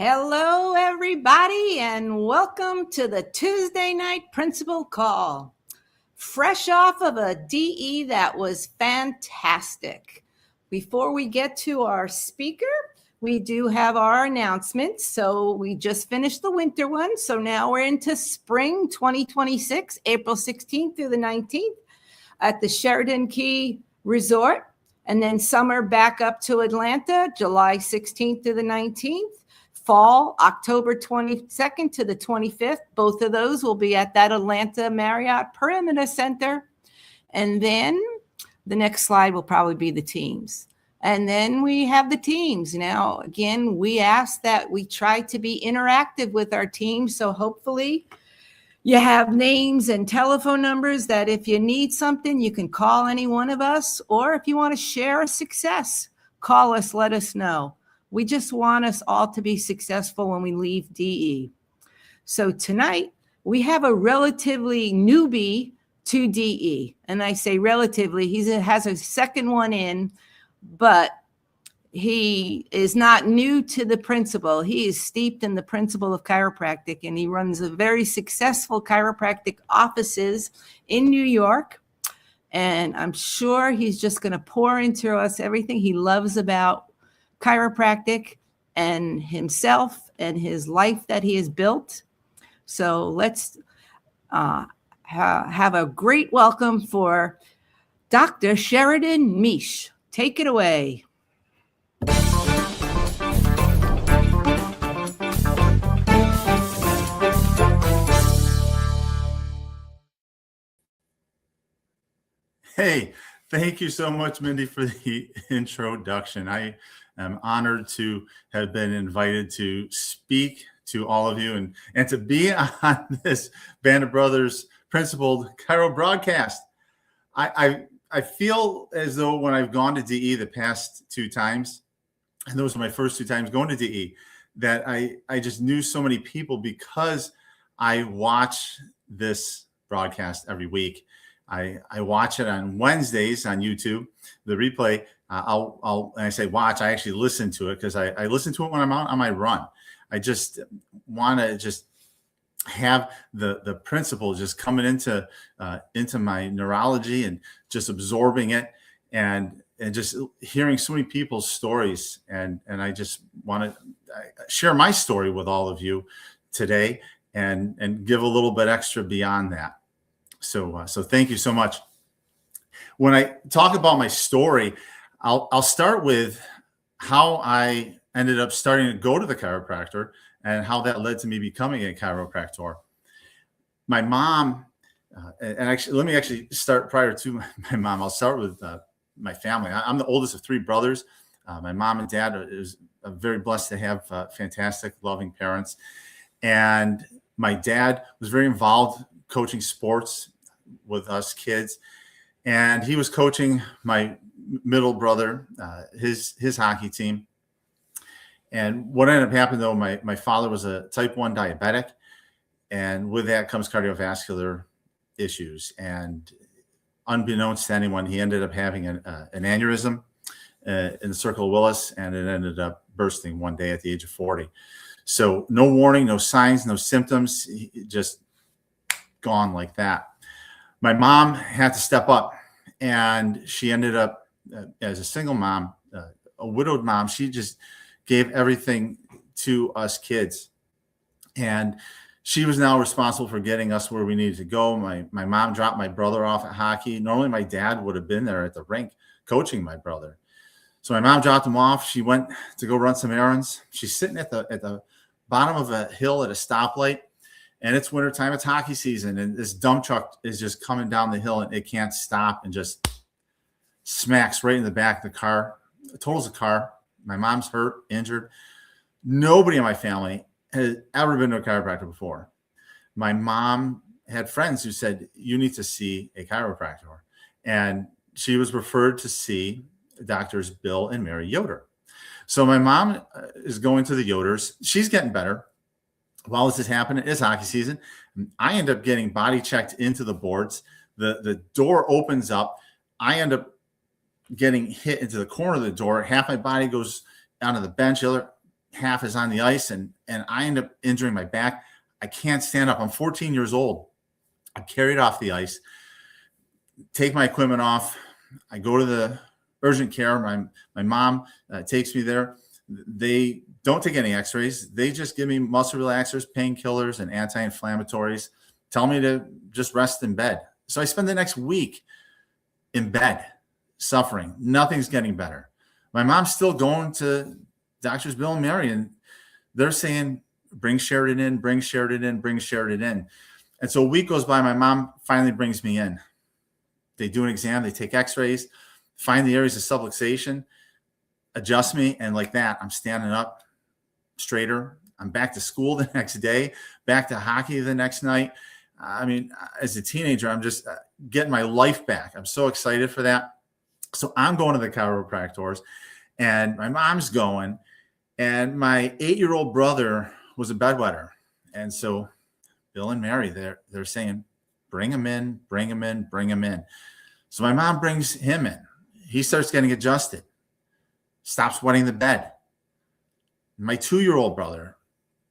Hello, everybody, and welcome to the Tuesday night principal call. Fresh off of a DE that was fantastic. Before we get to our speaker, we do have our announcements. So we just finished the winter one. So now we're into spring 2026, April 16th through the 19th at the Sheridan Key Resort. And then summer back up to Atlanta, July 16th through the 19th. Fall, October 22nd to the 25th. Both of those will be at that Atlanta Marriott Perimeter Center. And then the next slide will probably be the teams. And then we have the teams. Now, again, we ask that we try to be interactive with our teams. So hopefully you have names and telephone numbers that if you need something, you can call any one of us. Or if you want to share a success, call us, let us know. We just want us all to be successful when we leave DE. So tonight, we have a relatively newbie to DE. And I say relatively, he has a second one in, but he is not new to the principle. He is steeped in the principle of chiropractic, and he runs a very successful chiropractic offices in New York. And I'm sure he's just going to pour into us everything he loves about chiropractic and himself and his life that he has built. So let's have a great welcome for Dr. Sheridan Mish. Take it away. Hey, thank you so much, Mindy, for the introduction. I am honored to have been invited to speak to all of you and to be on this Band of Brothers principled chiro broadcast. I feel as though when I've gone to DE the past two times, and those were my first two times going to DE, that I just knew so many people because I watch this broadcast every week. I watch it on Wednesdays on YouTube, the replay. When I say watch, I actually listen to it because I listen to it when I'm out on my run. I just want to just have the principle just coming into my neurology and just absorbing it and just hearing so many people's stories. And I just want to share my story with all of you today and give a little bit extra beyond that. So thank you so much. When I talk about my story, I'll start with how I ended up starting to go to the chiropractor and how that led to me becoming a chiropractor. My mom, and actually, let me actually start prior to my mom. I'll start with my family. I'm the oldest of three brothers. My mom and dad is very blessed to have fantastic, loving parents. And my dad was very involved coaching sports with us kids. And he was coaching my middle brother, his hockey team. And what ended up happening, though, my father was a type 1 diabetic. And with that comes cardiovascular issues. And unbeknownst to anyone, he ended up having an aneurysm in the circle of Willis, and it ended up bursting one day at the age of 40. So no warning, no signs, no symptoms, just gone like that. My mom had to step up, and she ended up as a single mom, a widowed mom. She just gave everything to us kids, and she was now responsible for getting us where we needed to go. My mom dropped my brother off at hockey. Normally my dad would have been there at the rink coaching my brother. So my mom dropped him off. She went to go run some errands. She's sitting at the bottom of a hill at a stoplight. And it's wintertime, it's hockey season, and this dump truck is just coming down the hill, and it can't stop and just smacks right in the back of the car, totals the car. My mom's hurt, injured. Nobody in my family has ever been to a chiropractor before. My mom had friends who said, you need to see a chiropractor. And she was referred to see Doctors Bill and Mary Yoder. So my mom is going to the Yoders. She's getting better. While this is happening, it's hockey season. I end up getting body checked into the boards. The door opens up. I end up getting hit into the corner of the door. Half my body goes onto the bench. The other half is on the ice, and I end up injuring my back. I can't stand up. I'm 14 years old. I'm carried off the ice, take my equipment off. I go to the urgent care. My mom takes me there. They don't take any x-rays. They just give me muscle relaxers, painkillers, and anti-inflammatories, tell me to just rest in bed. So I spend the next week in bed, suffering. Nothing's getting better. My mom's still going to Doctors Bill and Mary, and they're saying, bring Sheridan in, bring Sheridan in, bring Sheridan in. And so a week goes by. My mom finally brings me in. They do an exam. They take x-rays, find the areas of subluxation, adjust me, and like that, I'm standing up straighter. I'm back to school the next day, back to hockey the next night. I mean, as a teenager, I'm just getting my life back. I'm so excited for that. So I'm going to the chiropractors, and my mom's going, and my 8-year-old brother was a bedwetter. And so Bill and Mary, they're saying, bring him in, bring him in, bring him in. So my mom brings him in. He starts getting adjusted, stops wetting the bed. My 2-year-old brother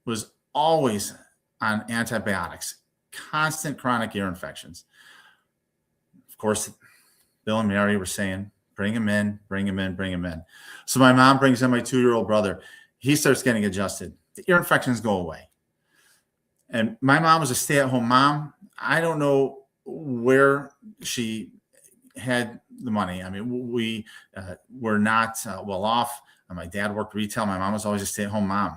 was always on antibiotics, constant chronic ear infections. Of course, Bill and Mary were saying, bring him in, bring him in, bring him in. So my mom brings in my 2-year-old brother. He starts getting adjusted. The ear infections go away. And my mom was a stay-at-home mom. I don't know where she had the money. I mean, we were not well off. My dad worked retail. My mom was always a stay-at-home mom.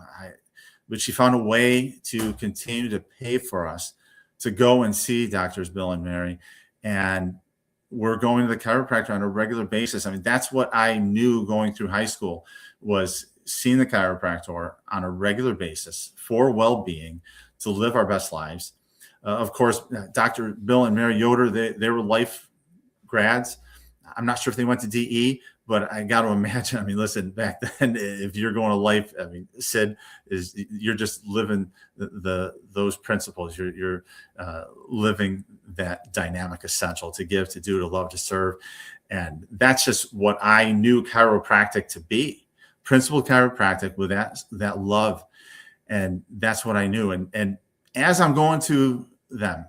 But she found a way to continue to pay for us to go and see Doctors Bill and Mary. And we're going to the chiropractor on a regular basis. I mean, that's what I knew going through high school, was seeing the chiropractor on a regular basis for well-being, to live our best lives. Of course, Dr. Bill and Mary Yoder, they were life grads. I'm not sure if they went to DE, but I got to imagine, I mean, listen, back then, if you're going to life, I mean, Sid, you're just living those principles. You're living that dynamic essential: to give, to do, to love, to serve. And that's just what I knew chiropractic to be. Principled chiropractic with that love. And that's what I knew. And as I'm going to them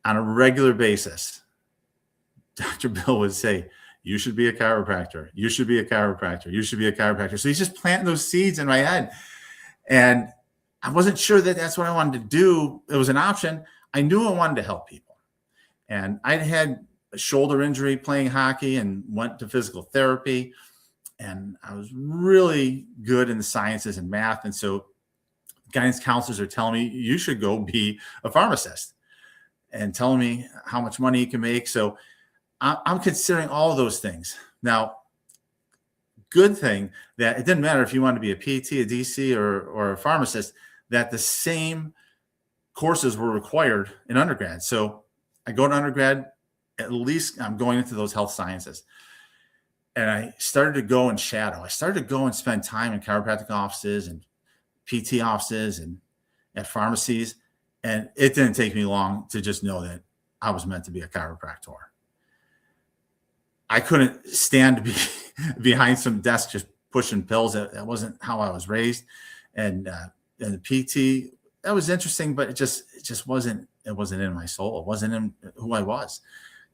on a regular basis, Dr. Bill would say, you should be a chiropractor. You should be a chiropractor. You should be a chiropractor. So he's just planting those seeds in my head. And I wasn't sure that that's what I wanted to do. It was an option. I knew I wanted to help people. And I'd had a shoulder injury playing hockey and went to physical therapy. And I was really good in the sciences and math. And so guidance counselors are telling me, you should go be a pharmacist, and telling me how much money you can make. So I'm considering all of those things. Now, good thing that it didn't matter if you wanted to be a PT, a DC, or a pharmacist, that the same courses were required in undergrad. So I go to undergrad, at least I'm going into those health sciences. And I started to go and shadow. I started to go and spend time in chiropractic offices and PT offices and at pharmacies. And it didn't take me long to just know that I was meant to be a chiropractor. I couldn't stand to be behind some desk just pushing pills. That wasn't how I was raised. And the PT, that was interesting, but it just wasn't in my soul. It wasn't in who I was.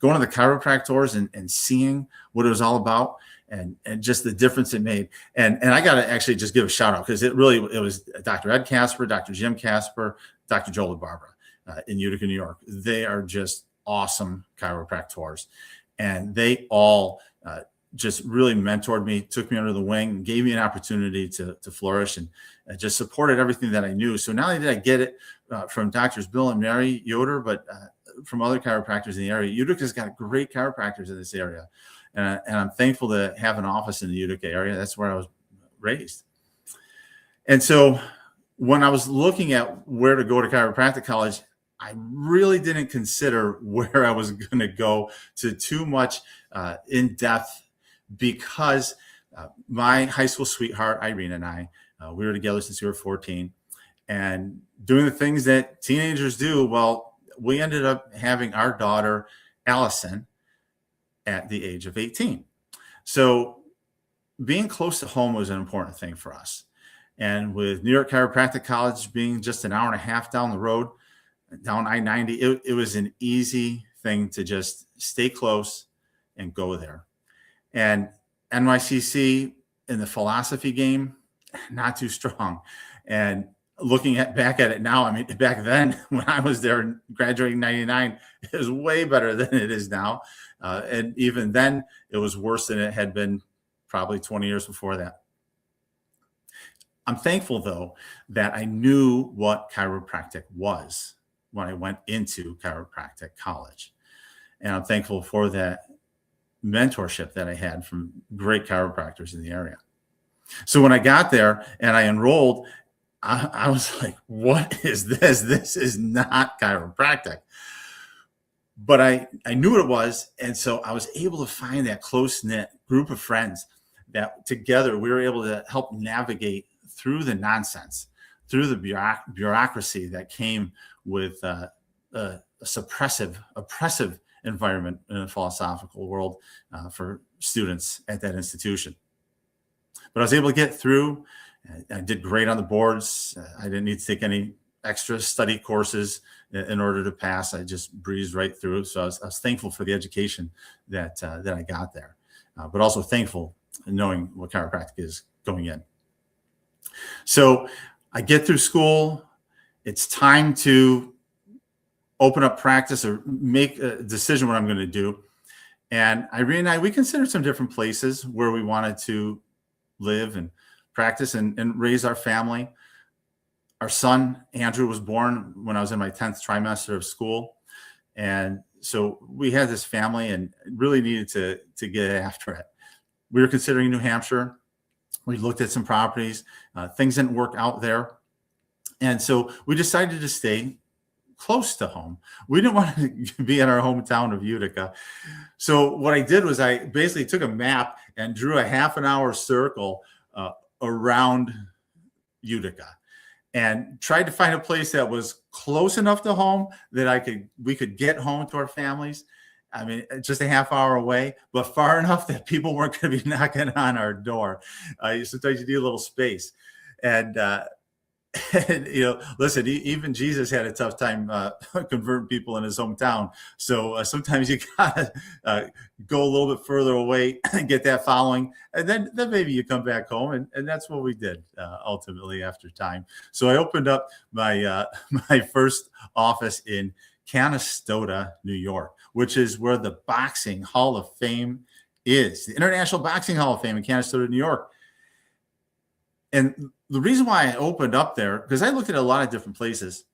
Going to the chiropractors and seeing what it was all about, and just the difference it made. And I got to actually just give a shout out, because it was Dr. Ed Casper, Dr. Jim Casper, Dr. Joel Barbara in Utica, New York. They are just awesome chiropractors. And they all just really mentored me, took me under the wing, and gave me an opportunity to flourish, and just supported everything that I knew. So not only did I get it from Doctors Bill and Mary Yoder, but from other chiropractors in the area. Utica's got great chiropractors in this area. And I'm thankful to have an office in the Utica area. That's where I was raised. And so when I was looking at where to go to chiropractic college, I really didn't consider where I was going to go to too much in depth, because my high school sweetheart, Irene, and I, we were together since we were 14, and doing the things that teenagers do. Well, we ended up having our daughter, Allison, at the age of 18. So being close to home was an important thing for us. And with New York Chiropractic College being just an hour and a half down the road, down I-90, it was an easy thing to just stay close and go there. And NYCC in the philosophy game, not too strong. And looking back at it now, I mean, back then when I was there graduating in 99, it was way better than it is now. And even then it was worse than it had been probably 20 years before that. I'm thankful though that I knew what chiropractic was when I went into chiropractic college. And I'm thankful for that mentorship that I had from great chiropractors in the area. So when I got there and I enrolled, I was like, what is this? This is not chiropractic. But I knew what it was. And so I was able to find that close-knit group of friends that together we were able to help navigate through the nonsense, through the bureaucracy that came with a oppressive environment in a philosophical world for students at that institution. But I was able to get through. I did great on the boards. I didn't need to take any extra study courses in order to pass. I just breezed right through. So I was thankful for the education that I got there, but also thankful knowing what chiropractic is going in. So I get through school. It's time to open up practice or make a decision what I'm going to do. And Irene and I, we considered some different places where we wanted to live and practice and raise our family. Our son, Andrew, was born when I was in my 10th trimester of school. And so we had this family and really needed to get after it. We were considering New Hampshire. We looked at some properties. Things didn't work out there. And so we decided to stay close to home. We didn't want to be in our hometown of Utica. So what I did was I basically took a map and drew a half an hour circle around Utica and tried to find a place that was close enough to home that we could get home to our families. I mean, just a half hour away, but far enough that people weren't going to be knocking on our door. Sometimes you need a little space. And listen, even Jesus had a tough time converting people in his hometown. So sometimes you gotta go a little bit further away and get that following, and then maybe you come back home, and that's what we did ultimately after time. So I opened up my my first office in Canastota, New York, which is where the Boxing Hall of Fame is, the International Boxing Hall of Fame in Canastota, New York. And the reason why I opened up there, because I looked at a lot of different places,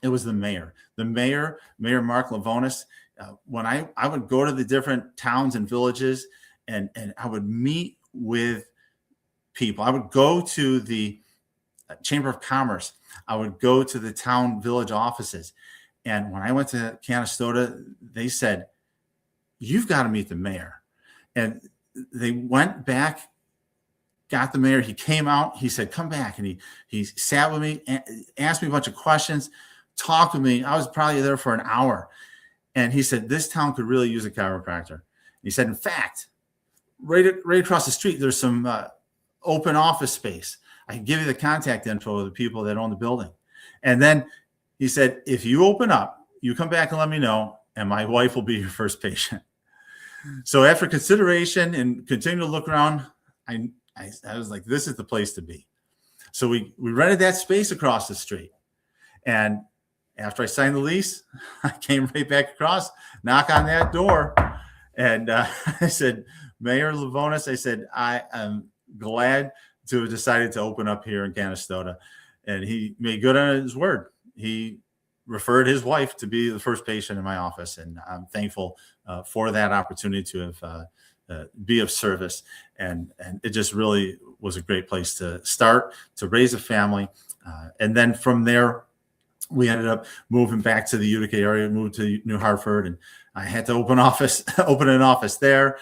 it was the mayor, Mayor Mark Lavonis. When I would go to the different towns and villages and I would meet with people. I would go to the Chamber of Commerce. I would go to the town village offices. And when I went to Canastota, they said, you've got to meet the mayor. And they went back, got the mayor. He came out. He said, come back. And he sat with me, asked me a bunch of questions, talked with me. I was probably there for an hour. And he said, this town could really use a chiropractor. He said, in fact, right across the street, there's some open office space. I can give you the contact info of the people that own the building. And then he said, if you open up, you come back and let me know, and my wife will be your first patient. So after consideration and continuing to look around, I was like, this is the place to be. So we rented that space across the street. And after I signed the lease, I came right back across, knock on that door. And I said, Mayor Lavonis, I said, I am glad to have decided to open up here in Canastota. And he made good on his word. He referred his wife to be the first patient in my office. And I'm thankful for that opportunity to have be of service. And it just really was a great place to start, to raise a family. And then from there, we ended up moving back to the Utica area, moved to New Hartford, and I had to open an office there.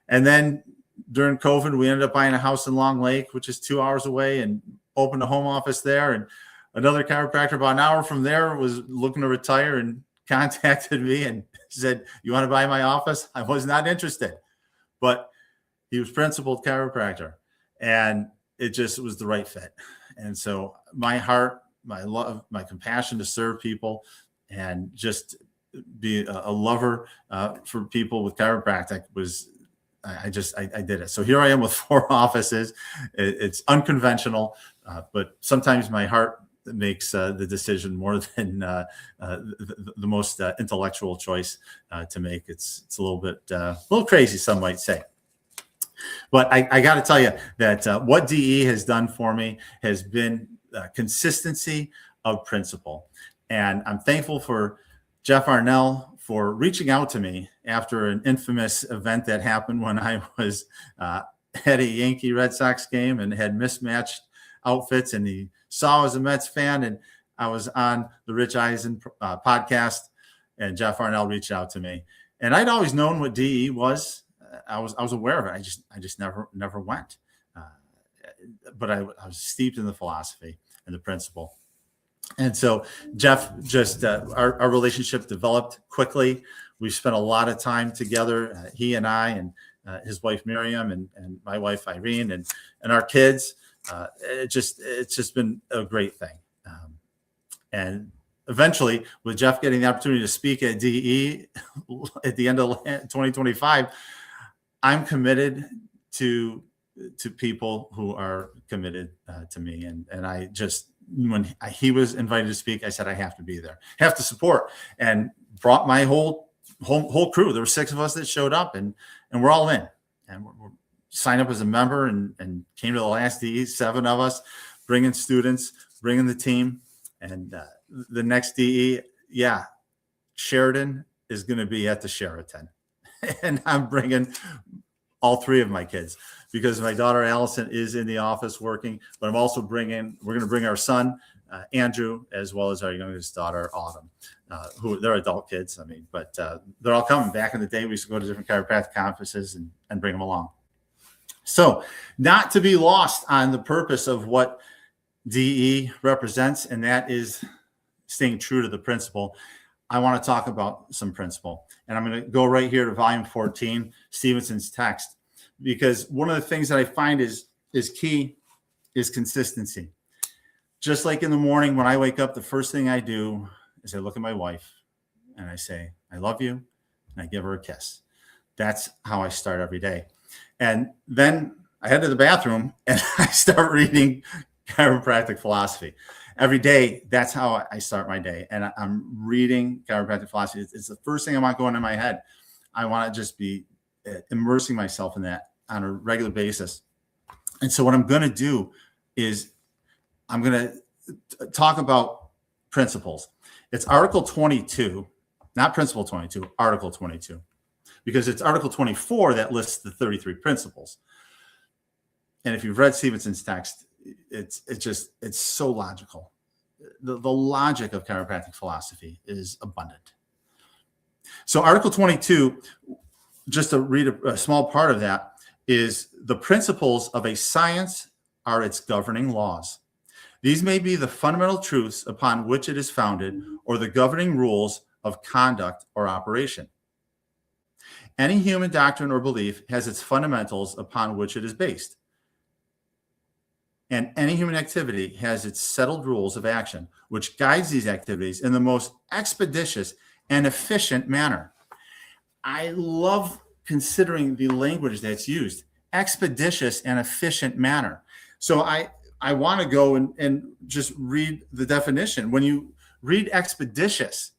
And then during COVID, we ended up buying a house in Long Lake, which is 2 hours away, and opened a home office there. And another chiropractor about an hour from there was looking to retire and contacted me and said, you want to buy my office? I was not interested, but he was principal chiropractor, and it just was the right fit. And so my heart, my love, my compassion to serve people and just be a lover for people with chiropractic was, I did it. So here I am with 4 offices. It's unconventional, but sometimes my heart makes the decision more than the most intellectual choice to make. It's a little crazy, some might say. But I got to tell you that what DE has done for me has been consistency of principle. And I'm thankful for Jeff Arnell for reaching out to me after an infamous event that happened when I was at a Yankee Red Sox game and had mismatched outfits, and he saw I was a Mets fan, and I was on the Rich Eisen podcast, and Jeff Arnell reached out to me. And I'd always known what DE was. I was aware of it. I just never went. But I was steeped in the philosophy and the principle. And so Jeff just our relationship developed quickly. We spent a lot of time together, he and I, and his wife Miriam, and my wife Irene, and our kids. It's just been a great thing. And eventually, with Jeff getting the opportunity to speak at DE at the end of 2025, I'm committed to people who are committed to me. And I just, when he was invited to speak, I said, I have to be there, have to support, and brought my whole crew. There were 6 of us that showed up, and we're all in, and we're signed up as a member and came to the last DE, 7 of us, bringing students, bringing the team. And the next DE, Sheridan is going to be at the Sheridan. And I'm bringing all 3 of my kids because my daughter Allison is in the office working, but I'm also we're going to bring our son, Andrew, as well as our youngest daughter, Autumn, who they're adult kids. I mean, but they're all coming. Back in the day, we used to go to different chiropractic conferences and bring them along. So not to be lost on the purpose of what DE represents, and that is staying true to the principle. I want to talk about some principle, and I'm going to go right here to volume 14, Stevenson's text, because one of the things that I find is key is consistency. Just like in the morning when I wake up, the first thing I do is I look at my wife and I say, I love you, and I give her a kiss. That's how I start every day. And then I head to the bathroom and I start reading chiropractic philosophy. Every day, that's how I start my day. And I'm reading chiropractic philosophy. It's the first thing I want going in my head. I want to just be immersing myself in that on a regular basis. And so what I'm going to do is I'm going to talk about principles. It's Article 22, not Principle 22, Article 22, because it's Article 24 that lists the 33 principles. And if you've read Stevenson's text, it's so logical. The logic of chiropractic philosophy is abundant. So Article 22, just to read a small part of that, is the principles of a science are its governing laws. These may be the fundamental truths upon which it is founded or the governing rules of conduct or operation. Any human doctrine or belief has its fundamentals upon which it is based. And any human activity has its settled rules of action, which guides these activities in the most expeditious and efficient manner. I love considering the language that's used, expeditious and efficient manner. So I want to go and just read the definition. When you read expeditious,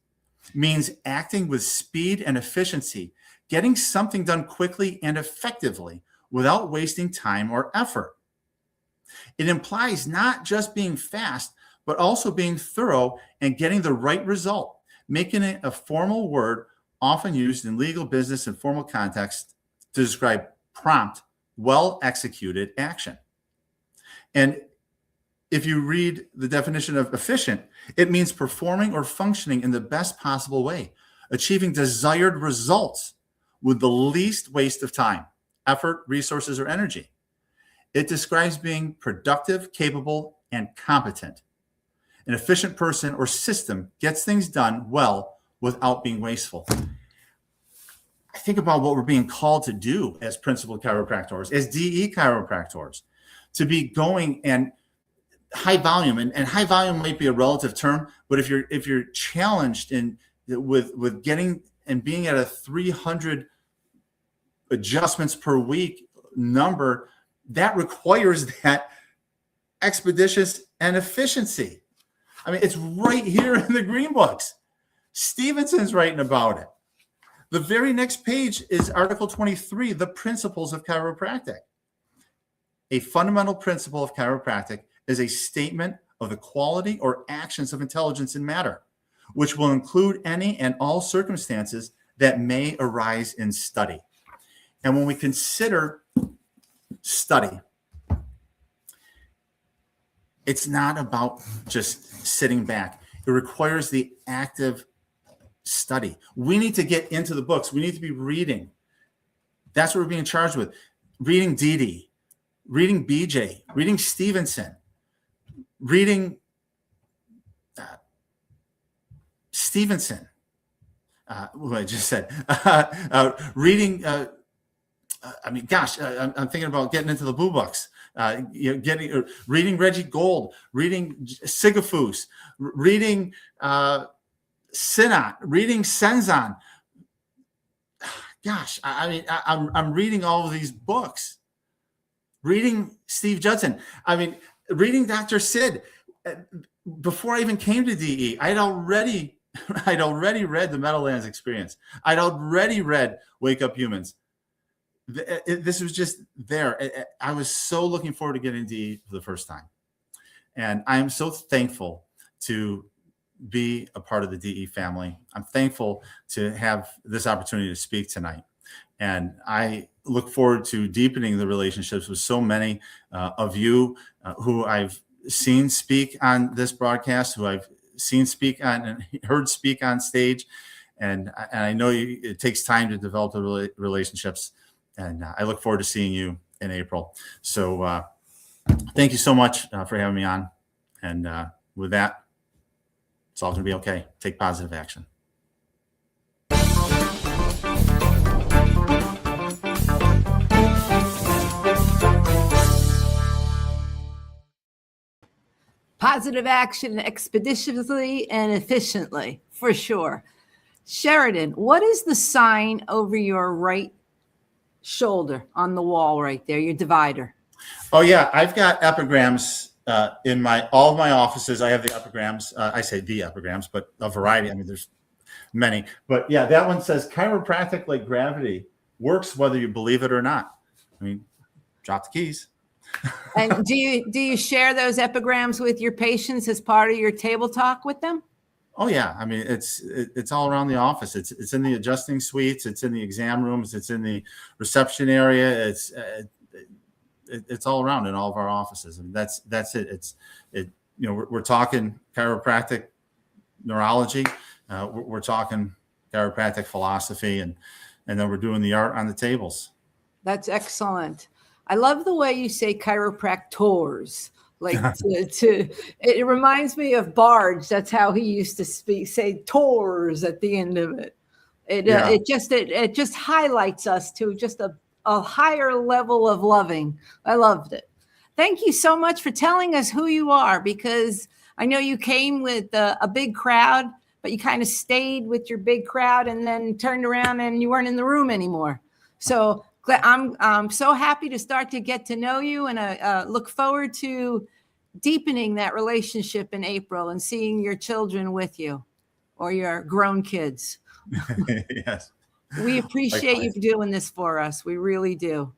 means acting with speed and efficiency, getting something done quickly and effectively without wasting time or effort. It implies not just being fast, but also being thorough and getting the right result, making it a formal word often used in legal, business, and formal context to describe prompt, well-executed action. And if you read the definition of efficient, it means performing or functioning in the best possible way, achieving desired results with the least waste of time, effort, resources, or energy. It describes being productive, capable, and competent. An efficient person or system gets things done well without being wasteful. I think about what we're being called to do as principal chiropractors, as DE chiropractors, to be going and high volume, and high volume might be a relative term, but if you're challenged in with getting and being at a 300 adjustments per week number, that requires that expeditious and efficiency. I mean, it's right here in the green books. Stevenson's writing about it. The very next page is Article 23, the principles of chiropractic. A fundamental principle of chiropractic is a statement of the quality or actions of intelligence in matter, which will include any and all circumstances that may arise in study. And when we consider study, it's not about just sitting back. It requires the active study. We need to get into the books. We need to be reading. That's what we're being charged with. Reading Dede, reading BJ, reading Stevenson, reading Stevenson, what I just said, reading, I mean, gosh, I'm thinking about getting into the blue books, reading Reggie Gold, reading Sigafus, reading Sinat, reading Senzan. Gosh, I mean, I'm reading all of these books, reading Steve Judson. I mean, reading Dr. Sid. Before I even came to DE, I'd already read the Meadowlands Experience. I'd already read Wake Up Humans. This was just there. I was so looking forward to getting DE for the first time. And I'm so thankful to be a part of the DE family. I'm thankful to have this opportunity to speak tonight. And I look forward to deepening the relationships with so many of you who I've seen speak on this broadcast, who I've seen speak on and heard speak on stage. And I know it takes time to develop the relationships. And I look forward to seeing you in April. So thank you so much for having me on. And with that, it's all going to be okay. Take positive action. Positive action expeditiously and efficiently, for sure. Sheridan, what is the sign over your right shoulder on the wall right there, your divider? Oh, yeah. I've got epigrams in all of my offices. I have the epigrams. I say the epigrams, but a variety. I mean, there's many. But yeah, that one says chiropractic like gravity works whether you believe it or not. I mean, drop the keys. And do you share those epigrams with your patients as part of your table talk with them? Oh yeah, I mean it's all around the office. It's in the adjusting suites. It's in the exam rooms. It's in the reception area. It's all around in all of our offices, and that's it. We're talking chiropractic neurology. We're talking chiropractic philosophy, and then we're doing the art on the tables. That's excellent. I love the way you say chiropractors. Like it reminds me of Barge. That's how he used to say tours at the end of it. It just highlights us to just a higher level of loving. I loved it. Thank you so much for telling us who you are, because I know you came with a big crowd, but you kind of stayed with your big crowd and then turned around and you weren't in the room anymore. So I'm so happy to start to get to know you, and I look forward to deepening that relationship in April and seeing your children with you, or your grown kids. Yes. We appreciate you doing this for us. We really do.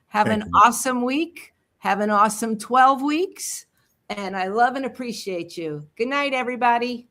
Have Thank an you. awesome week. Have an awesome 12 weeks. And I love and appreciate you. Good night, everybody.